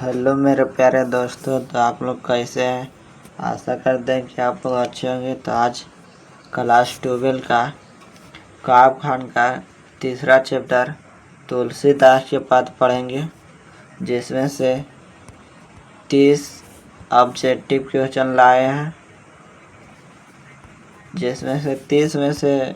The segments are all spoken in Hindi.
हेलो मेरे प्यारे दोस्तों, तो आप लोग कैसे हैं। आशा करते हैं कि आप लोग अच्छे होंगे। तो आज क्लास 12 का काब खान का तीसरा चैप्टर तुलसीदास के पद पढ़ेंगे, जिसमें से 30 ऑब्जेक्टिव क्वेश्चन लाए हैं, जिसमें से 30 में से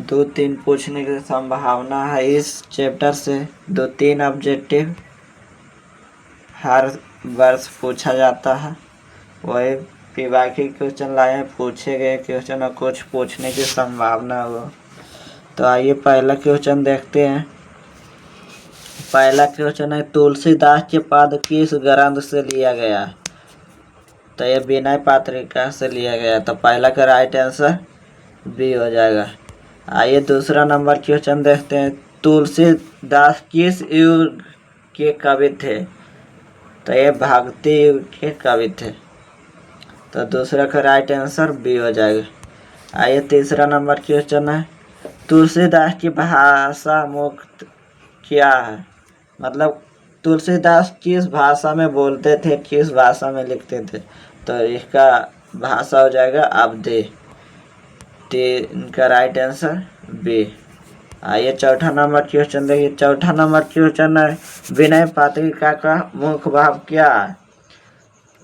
2-3 पूछने की संभावना है। इस चैप्टर से 2-3 ऑब्जेक्टिव हर वर्ष पूछा जाता है। वही बाकी क्वेश्चन लाए हैं, पूछे गए क्वेश्चन और कुछ पूछने की संभावना हो। तो आइए पहला क्वेश्चन देखते हैं। पहला क्वेश्चन है, तुलसीदास के पद किस ग्रंथ से लिया गया। तो ये विनय पात्रिका से लिया गया। तो पहला का राइट आंसर बी हो जाएगा। आइए दूसरा नंबर क्वेश्चन देखते हैं। तुलसीदास किस युग के कवि थे। तो ये भक्ति युग के कवि थे। तो दूसरा का राइट आंसर बी हो जाएगा। आइए तीसरा नंबर क्वेश्चन है, तुलसीदास की भाषा मुक्त क्या है। मतलब तुलसीदास किस भाषा में बोलते थे, किस भाषा में लिखते थे। तो इसका भाषा हो जाएगा अवधी। इनका राइट आंसर बी। आइए चौथा नंबर क्वेश्चन देखिए। चौथा नंबर क्वेश्चन है, विनय पात्रिका का मुख्य भाव क्या है।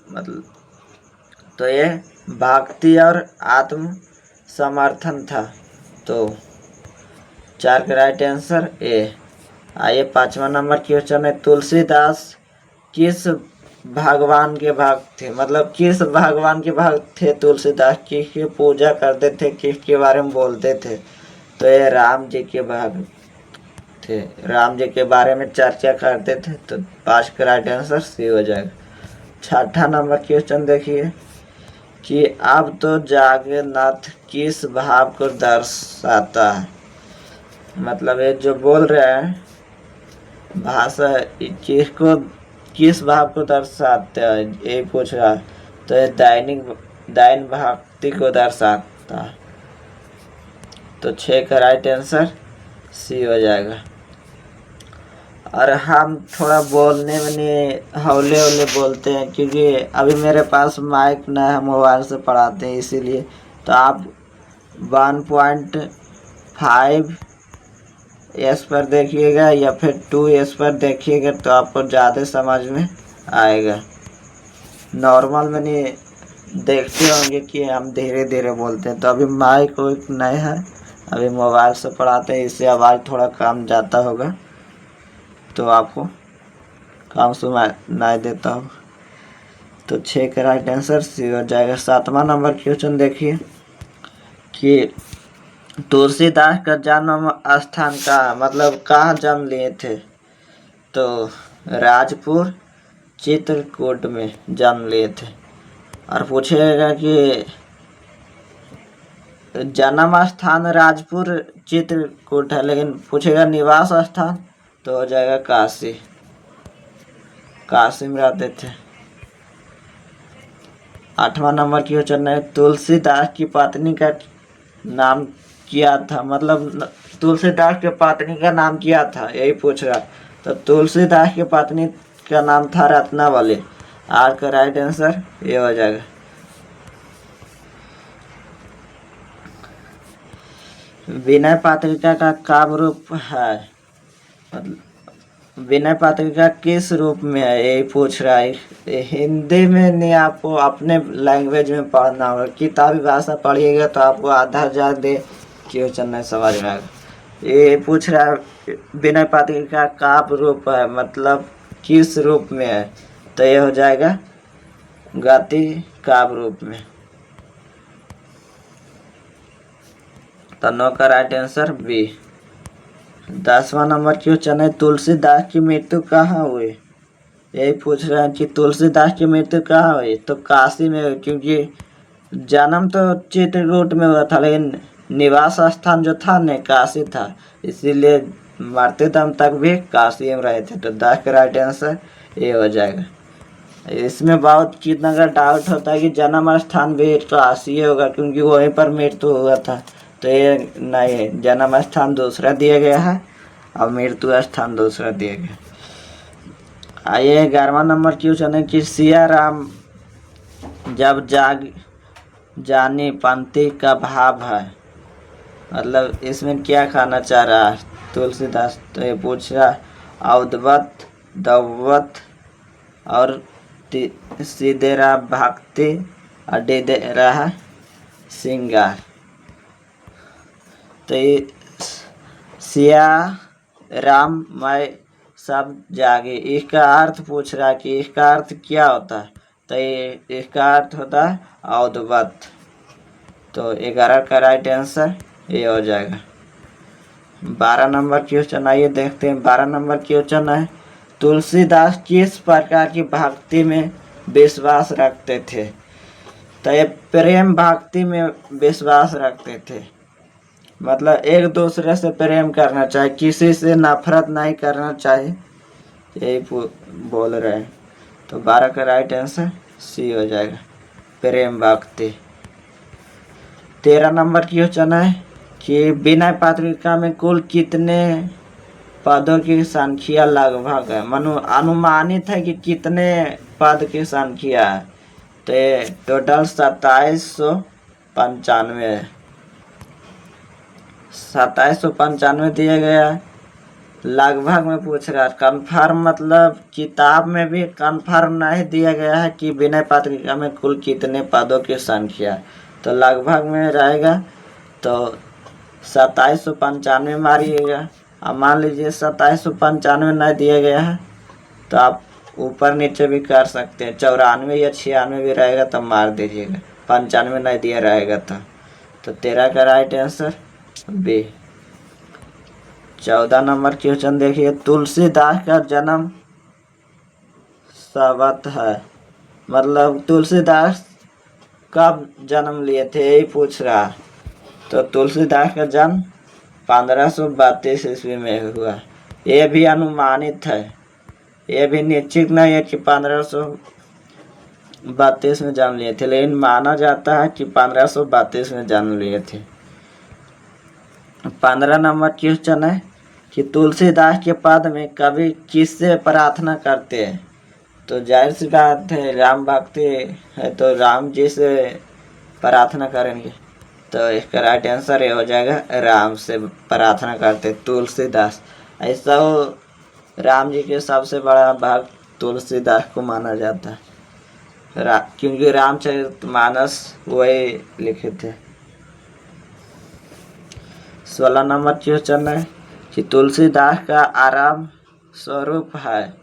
मतलब तो ये भक्ति और आत्म समर्थन था। तो 4 का राइट आंसर ए। आइए पांचवा नंबर क्वेश्चन है, तुलसीदास किस भगवान के भक्त थे। मतलब किस भगवान के भक्त थे तुलसीदास, किसकी पूजा करते थे, किसके बारे में बोलते थे। तो ये राम जी के भक्त थे, राम जी के बारे में चर्चा करते थे। तो 5 का राइट आंसर सी हो जाएगा। छठा नंबर क्वेश्चन देखिए कि अब तो जागे नाथ किस भाव को दर्शाता है। मतलब ये जो बोल रहे हैं भाषा किसको, किस भाव को दर्शाते हैं, ये पूछ रहा है। तो ये दैनिक भक्ति को दर्शाता है। तो 6 का राइट आंसर सी हो जाएगा। और हम थोड़ा बोलने में नहीं हौले हौले बोलते हैं, क्योंकि अभी मेरे पास माइक ना है, मोबाइल से पढ़ाते हैं इसीलिए। तो आप 1.5 एस पर देखिएगा या फिर 2 एस पर देखिएगा, तो आपको ज़्यादा समझ में आएगा। नॉर्मल में नहीं देखते होंगे कि हम धीरे धीरे बोलते हैं। तो अभी माइक नहीं है, अभी मोबाइल से पढ़ाते हैं, इससे आवाज़ थोड़ा कम जाता होगा, तो आपको काम सुनाई देता हो। तो 6 का राइट आंसर सी हो जाएगा। 7वां नंबर क्वेश्चन देखिए कि तुलसीदास का जन्म स्थान कहाँ, मतलब कहाँ जन्म लिए थे। तो राजपुर चित्रकूट में जन्म लिए थे। और पूछेगा कि जन्म स्थान राजपुर चित्रकूट है, लेकिन पूछेगा निवास स्थान, तो हो जाएगा काशी। काशी में रहते थे। 8वां नंबर क्वेश्चन है, तुलसीदास की पत्नी का नाम क्या था। मतलब तुलसीदास की पत्नी का नाम क्या था, यही पूछ रहा। तो तुलसीदास की पत्नी का नाम था रत्नावली। आर का राइट आंसर ये हो जाएगा। विनय पात्रिका का काव्य रूप है। मतलब विनय पात्रिका किस रूप में है, यही पूछ रहा है। हिंदी में नहीं, आपको अपने लैंग्वेज में पढ़ना होगा। किताबी भाषा पढ़िएगा तो आपको आधा ज़्यादा क्वेश्चन नहीं समझ में आएगा। ये पूछ रहा है विनय पात्रिका काव्य रूप है, मतलब किस रूप में है। तो ये हो जाएगा गति काव्य रूप में। तो 9 का राइट आंसर बी। 10वां नंबर क्वेश्चन है, तुलसीदास की मृत्यु कहाँ हुई। यही पूछ रहे हैं कि तुलसीदास की मृत्यु कहाँ हुई। तो काशी में हुई, क्योंकि जन्म तो चित्रकूट में हुआ था, लेकिन निवास स्थान जो था न काशी था, इसीलिए मरते दम तक भी काशी में रहे थे। तो 10 का राइट आंसर ये हो जाएगा। इसमें बहुत कितना का डाउट होता है कि जन्म स्थान भी काशी होगा, क्योंकि वहीं पर मृत्यु हुआ था। तो ये नहीं, जन्म स्थान दूसरा दिया गया है और मृत्यु स्थान दूसरा दिया गया। आइए 11वां नंबर क्वेश्चन है कि सिया राम जब जानी पंथी का भाव है। मतलब इसमें क्या खाना चाह रहा है तुलसीदास, तो ये पूछ रहा अवधवत दौवत और सीधे रहा भक्ति और दे रहा श्रृंगार। तो ये सिया राम मैं सब जागे, इसका अर्थ पूछ रहा है कि इसका अर्थ क्या होता है। तो ये इसका अर्थ होता है अवधवत। तो 11 का राइट आंसर ये हो जाएगा। 12 नंबर क्वेश्चन आइए देखते हैं। 12 नंबर क्वेश्चन है तुलसीदास किस प्रकार की भक्ति में विश्वास रखते थे। तो ये प्रेम भक्ति में विश्वास रखते थे। मतलब एक दूसरे से प्रेम करना चाहिए, किसी से नफरत नहीं करना चाहिए, यही बोल रहे हैं। तो 12 का राइट आंसर सी हो जाएगा, प्रेम भक्ति। 13 नंबर क्वेश्चन है कि विनय पत्रिका में कुल कितने पदों की संख्या लगभग है। मनु अनुमानित है कि कितने पद की संख्या है। तो ये टोटल 2795 है। 2795 दिया गया है। लगभग में पूछ रहा है, कन्फर्म मतलब किताब में भी कन्फर्म नहीं दिया गया है कि विनय पत्रिका में कुल कितने पदों की संख्या। तो लगभग में रहेगा, तो 2795 मारिएगा। अब मान लीजिए 2795 नहीं दिया गया है तो आप ऊपर नीचे भी कर सकते हैं, 94 या 96 भी रहेगा तो मार दीजिएगा, 95 नहीं दिया रहेगा तो 13 का right answer B. 14 number question देखिए, तुलसीदास का जन्म सावत है। मतलब तुलसीदास कब जन्म लिए थे यही पूछ रहा। तो तुलसीदास का जन्म 1532 ईस्वी में हुआ। ये भी अनुमानित है, ये भी निश्चित नहीं है कि 1532 में जन्म लिए थे, लेकिन माना जाता है कि 1532 में जन्म लिए थे। 15 नंबर क्वेश्चन है कि तुलसीदास के पद में कवि किससे प्रार्थना करते हैं। तो जाहिर सी बात है, राम भक्ति है तो राम जी से प्रार्थना करेंगे। तो इसका राइट आंसर ये हो जाएगा, राम से प्रार्थना करते तुलसीदास। ऐसा हो, राम जी के सबसे बड़ा भक्त तुलसीदास को माना जाता है, क्योंकि रामचरितमानस वही लिखे थे। 16 नंबर क्वेश्चन है कि तुलसीदास का आराम स्वरूप है।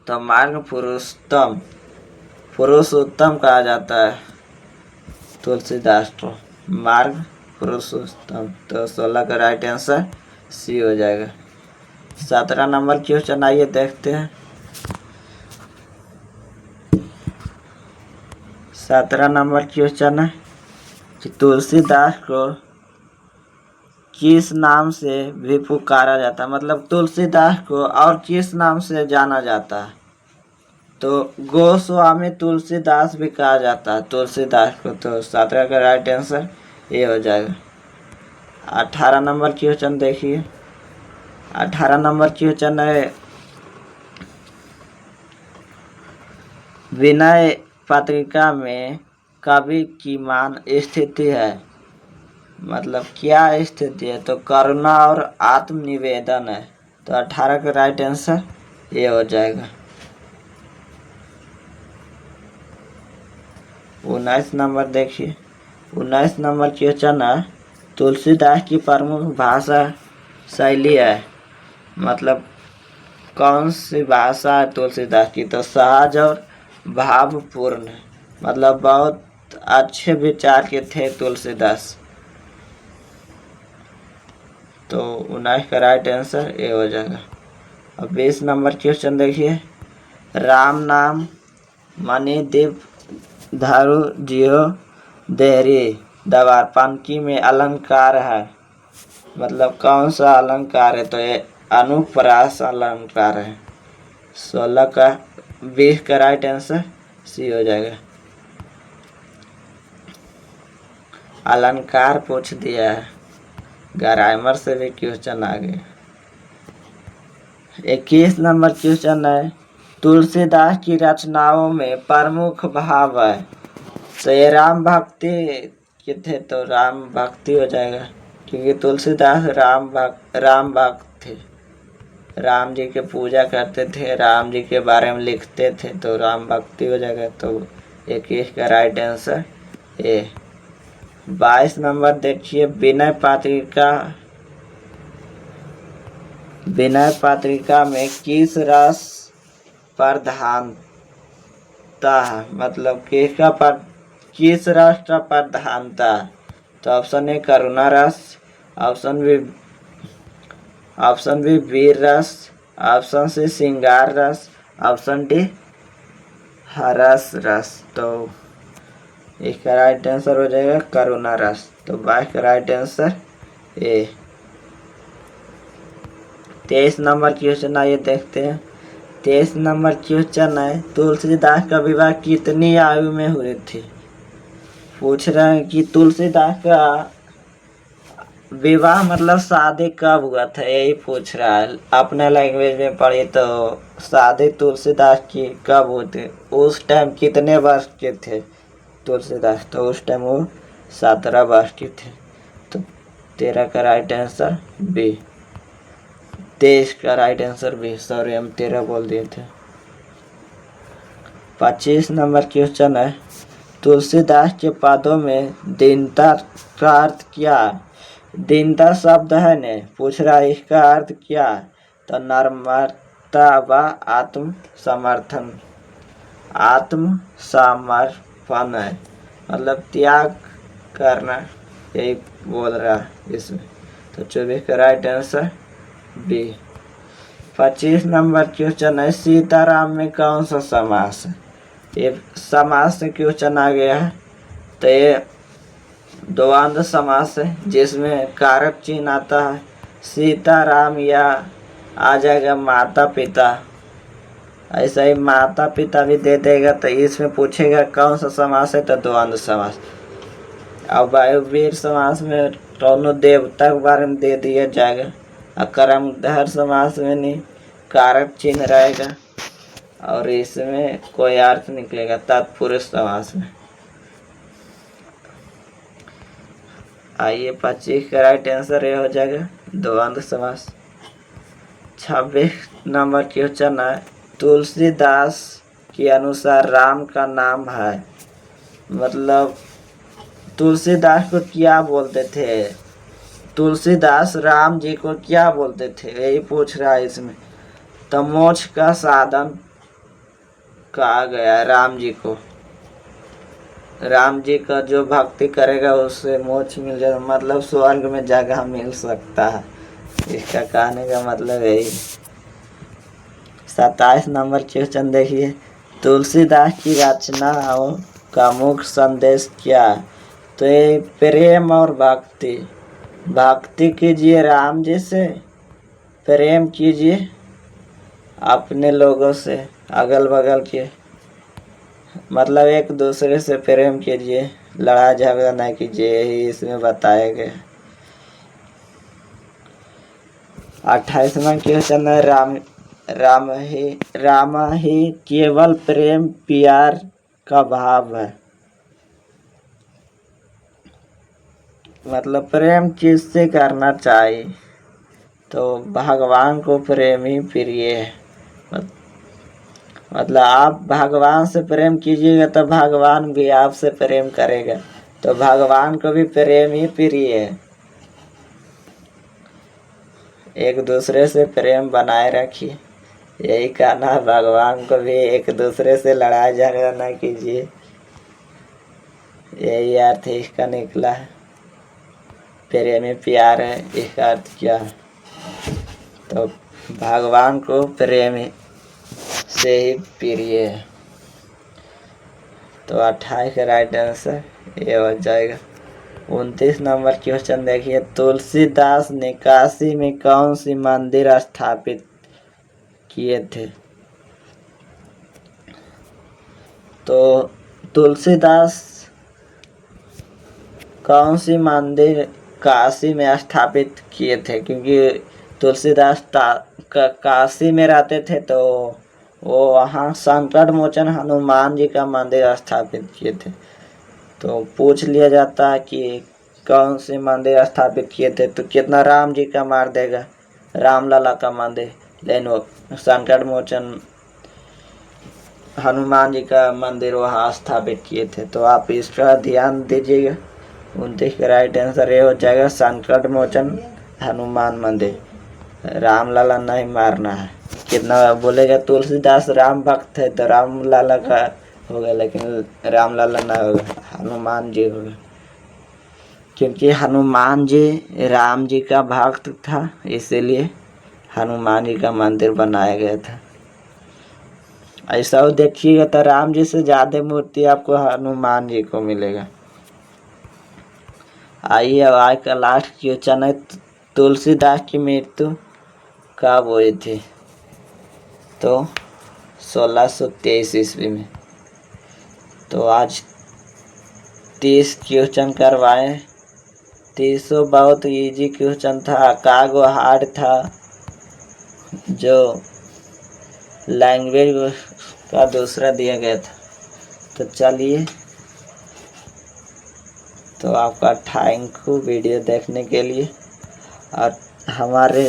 तो मार्ग पुरुषोत्तम कहा जाता है तुलसीदास को, मार्ग पुरुषोत्तम। तो 16 का राइट आंसर सी हो जाएगा। 17 नंबर क्वेश्चन आइए देखते हैं। 17 नंबर क्वेश्चन है कि तुलसीदास को किस नाम से भी पुकारा जाता है। मतलब तुलसीदास को और किस नाम से जाना जाता है। तो गोस्वामी तुलसीदास भी कहा जाता है तुलसीदास को। तो 17 का राइट आंसर ये हो जाएगा। 18 नंबर क्वेश्चन देखिए। 18 नंबर क्वेश्चन है विनय पत्रिका में कवि की मान स्थिति है। मतलब क्या स्थिति है। तो करुणा और आत्मनिवेदन है। तो 18 का राइट आंसर ये हो जाएगा। 19 नंबर देखिए। 19 नंबर क्वेश्चन है तुलसीदास की प्रमुख भाषा शैली है। मतलब कौन सी भाषा है तुलसीदास की। तो सहज और भावपूर्ण। मतलब बहुत अच्छे विचार के थे तुलसीदास। तो 19 का राइट आंसर ये हो जाएगा। अब 20 नंबर क्वेश्चन देखिए, राम नाम मणिदीप धारु जियो देहरी दवार पानकी में अलंकार है। मतलब कौन सा अलंकार है। तो ये अनुप्रास अलंकार है। 20 का राइट आंसर सी हो जाएगा। अलंकार पूछ दिया है, ग्रामर से भी क्वेश्चन आ गए। 21 नंबर क्वेश्चन है, तुलसीदास की रचनाओं में प्रमुख भाव है। तो ये राम भक्ति के थे, तो राम भक्ति हो जाएगा, क्योंकि तुलसीदास राम भक्त थे, राम जी की पूजा करते थे, राम जी के बारे में लिखते थे, तो राम भक्ति हो जाएगा। तो 21 का राइट आंसर ए। 22 नंबर देखिए, विनय पात्रिका में किस रस प्रधानता है, मतलब किस रस का प्रधानता। तो ऑप्शन ए करुणा रस, ऑप्शन बी वीर रस, ऑप्शन सी श्रृंगार रस, ऑप्शन डी हरस रस। तो इसका राइट आंसर हो जाएगा करुणा रस। तो 22 का right answer A. 23 number question आइए देखते हैं। 23 नंबर क्वेश्चन है, तुलसीदास का विवाह कितनी आयु में हुए थे। पूछ रहे हैं कि तुलसीदास का विवाह मतलब शादी कब हुआ था, यही पूछ रहा है। अपने लैंग्वेज में पढ़ी तो शादी तुलसीदास की कब हुई थी, उस टाइम कितने वर्ष के थे तुलसीदास। तो उस टाइम वो 17 वर्ष के थे। तो 13 का राइट आंसर बी। 23 का राइट आंसर बी, सॉरी हम 13 बोल दिए थे। 25 नंबर क्वेश्चन है, तुलसीदास के पदों में दीनता का अर्थ क्या। दीनता शब्द है ने, पूछ रहा है इसका अर्थ क्या। तो नम्रता व आत्मसमर्थन है, मतलब त्याग करना, यही बोल रहा है इसमें। तो 24 का right answer B. 25 number question है, सीताराम में कौन सा समास है। ये समास से क्वेश्चन आ गया है। तो ये द्वंद्व समास है, जिसमें कारक चिन्ह आता है सीताराम, या आ जाएगा माता पिता। ऐसा ही माता पिता भी दे देगा। तो इसमें पूछेगा कौन सा समास है, तो द्वंद्व समास। अब वायुवीर समास में दोनों देवता के बारे में दे दिया जाएगा। और कर्मधारय समास में नहीं, कारक चिन्ह रहेगा और इसमें कोई अर्थ निकलेगा तत्पुरुष समास में। आइए 25 का राइट आंसर ये हो जाएगा द्वंद्व समास। 26 नंबर क्वेश्चन है, तुलसीदास के अनुसार राम का नाम है, मतलब तुलसीदास को क्या बोलते थे। तुलसीदास राम जी को क्या बोलते थे, यही पूछ रहा है इसमें। तो मोक्ष का साधन कहा गया राम जी को। राम जी का जो भक्ति करेगा उससे मोक्ष मिल जाएगा, मतलब स्वर्ग में जगह मिल सकता है। इसका कहने का मतलब यही। 27 नंबर क्वेश्चन देखिए, तुलसीदास की रचनाओं का मुख्य संदेश क्या। तो ये प्रेम और भक्ति कीजिए राम जी से, प्रेम कीजिए अपने लोगों से, अगल बगल के, मतलब एक दूसरे से प्रेम कीजिए, लड़ाई झगड़ा नहीं कीजिए, यही इसमें बताया गया। 28वां क्वेश्चन है, राम ही केवल प्रेम प्यार का भाव है, मतलब प्रेम किससे करना चाहिए। तो भगवान को प्रेम ही प्रिय है, मतलब आप भगवान से प्रेम कीजिएगा तो भगवान भी आपसे प्रेम करेगा। तो भगवान को भी प्रेम ही प्रिय है, एक दूसरे से प्रेम बनाए रखिए, यही कहना है। भगवान को भी एक दूसरे से लड़ाई झगड़ा ना कीजिए, यही अर्थ इसका निकला है। प्रेम ही प्यार है, इसका अर्थ क्या है। तो भगवान को प्रेम से ही प्रिय है। तो 28 का राइट आंसर ये हो जाएगा। 29 नंबर क्वेश्चन देखिए, तुलसीदास ने काशी में कौन सी मंदिर स्थापित किए थे। तो तुलसीदास कौन सी मंदिर काशी में स्थापित किए थे, क्योंकि तुलसीदास काशी में रहते थे, तो वो वहाँ संकट मोचन हनुमान जी का मंदिर स्थापित किए थे। तो पूछ लिया जाता है कि कौन से मंदिर स्थापित किए थे, तो कितना राम जी का मार देगा, रामलला का मंदिर, लेकिन वो संकट मोचन हनुमान जी का मंदिर वहाँ स्थापित किए थे। तो आप इस पर ध्यान दीजिएगा। 29 का राइट आंसर ये हो जाएगा संकट मोचन हनुमान मंदिर, रामलला नहीं मारना है। कितना बोलेगा तुलसीदास राम भक्त है तो रामलला का होगा, लेकिन रामलला ना होगा, हनुमान जी होगा, क्योंकि हनुमान जी राम जी का भक्त था, इसीलिए हनुमान जी का मंदिर बनाया गया था। ऐसा हो देखिएगा तो राम जी से ज़्यादा मूर्ति आपको हनुमान जी को मिलेगा। आइए अब आज का लास्ट क्वेश्चन है, तुलसीदास की मृत्यु कब हुई थी? तो 1623 ईस्वी में। तो आज 30 क्वेश्चन करवाए। 30 बहुत इजी क्वेश्चन था, कागो हार्ड था, जो लैंग्वेज का दूसरा दिया गया था। तो चलिए, तो आपका थैंक यू वीडियो देखने के लिए। और हमारे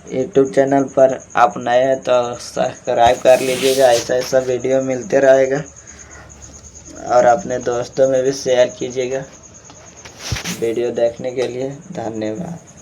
यूट्यूब चैनल पर आप नए हैं तो सब्सक्राइब कर लीजिएगा, ऐसा वीडियो मिलते रहेगा। और अपने दोस्तों में भी शेयर कीजिएगा। वीडियो देखने के लिए धन्यवाद।